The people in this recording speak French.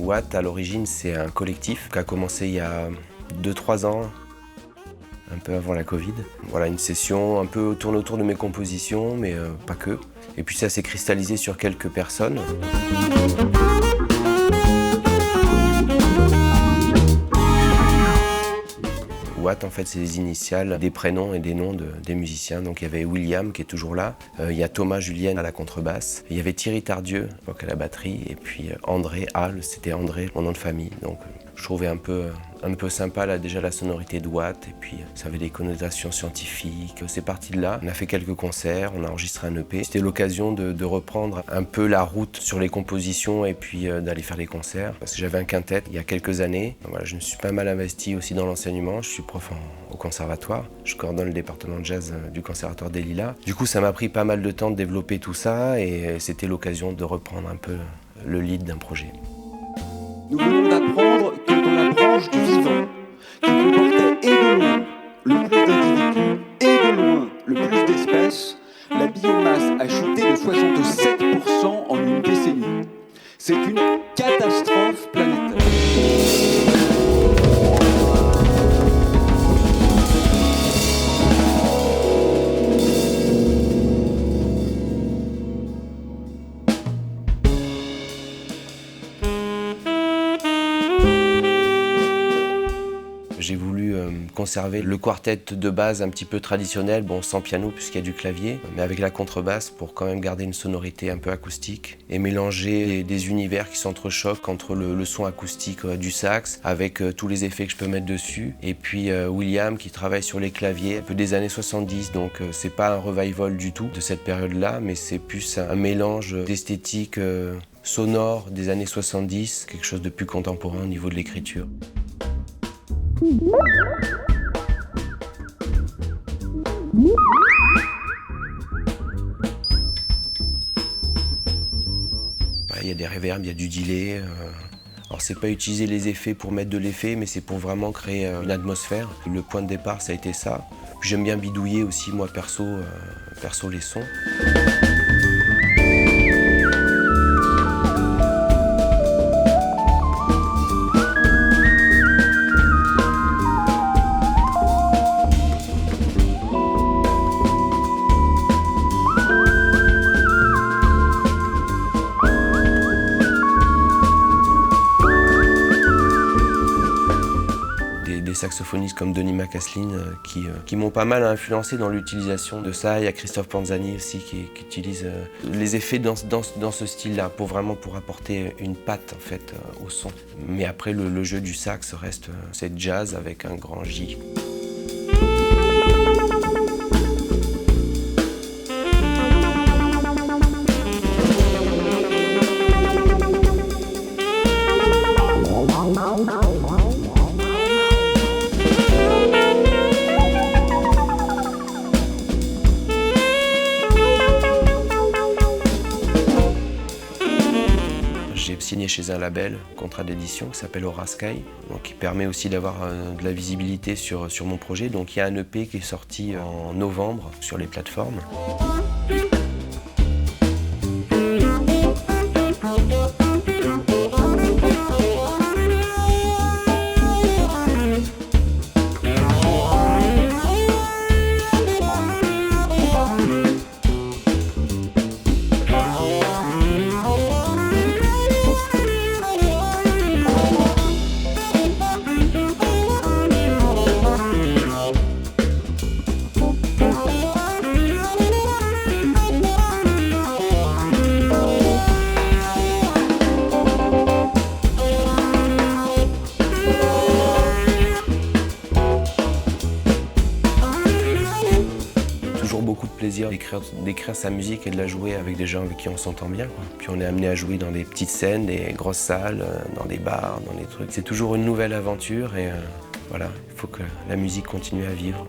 Watt, à l'origine, c'est un collectif qui a commencé il y a 2-3 ans, un peu avant la Covid. Voilà, une session un peu tourne autour de mes compositions, mais pas que. Et puis ça s'est cristallisé sur quelques personnes. Watt, en fait, c'est les initiales des prénoms et des noms des musiciens. Donc il y avait William qui est toujours là, il y a Thomas Julien à la contrebasse, il y avait Thierry Tardieu à la batterie, et puis André Hall, c'était André, mon nom de famille. Donc je trouvais un peu sympa là, déjà la sonorité de Watt, et puis ça avait des connotations scientifiques. C'est parti de là, on a fait quelques concerts, on a enregistré un EP. C'était l'occasion de reprendre un peu la route sur les compositions et puis d'aller faire des concerts. Parce que j'avais un quintet il y a quelques années. Donc, voilà, je me suis pas mal investi aussi dans l'enseignement. Je suis prof au conservatoire. Je coordonne le département de jazz du conservatoire des Lilas. Du coup, ça m'a pris pas mal de temps de développer tout ça et c'était l'occasion de reprendre un peu le lead d'un projet. Nous venons d'apprendre que dans la branche du vivant, qui comportait et de loin le plus d'individus et de loin le plus d'espèces, la biomasse a chuté de 67% en une décennie. C'est une catastrophe planétaire. J'ai voulu conserver le quartet de base un petit peu traditionnel, bon sans piano puisqu'il y a du clavier, mais avec la contrebasse pour quand même garder une sonorité un peu acoustique et mélanger des univers qui s'entrechoquent entre le son acoustique du sax avec tous les effets que je peux mettre dessus, et puis William qui travaille sur les claviers un peu des années 70, donc c'est pas un revival du tout de cette période-là, mais c'est plus un mélange d'esthétique sonore des années 70, quelque chose de plus contemporain au niveau de l'écriture. Il y a des reverbs, il y a du delay. Alors c'est pas utiliser les effets pour mettre de l'effet, mais c'est pour vraiment créer une atmosphère. Le point de départ, ça a été ça. Puis j'aime bien bidouiller aussi, moi perso les sons. Des saxophonistes comme Denis McCaslin qui m'ont pas mal influencé dans l'utilisation de ça. Il y a Christophe Panzani aussi qui utilise les effets dans ce style-là pour apporter une patte en fait au son. Mais après le jeu du sax reste c'est jazz avec un grand J. J'ai signé chez un label, un contrat d'édition qui s'appelle Aura Sky, donc qui permet aussi d'avoir de la visibilité sur mon projet. Donc il y a un EP qui est sorti en novembre sur les plateformes. Beaucoup de plaisir d'écrire sa musique et de la jouer avec des gens avec qui on s'entend bien, quoi. Puis on est amené à jouer dans des petites scènes, des grosses salles, dans des bars, dans des trucs. C'est toujours une nouvelle aventure et voilà, il faut que la musique continue à vivre.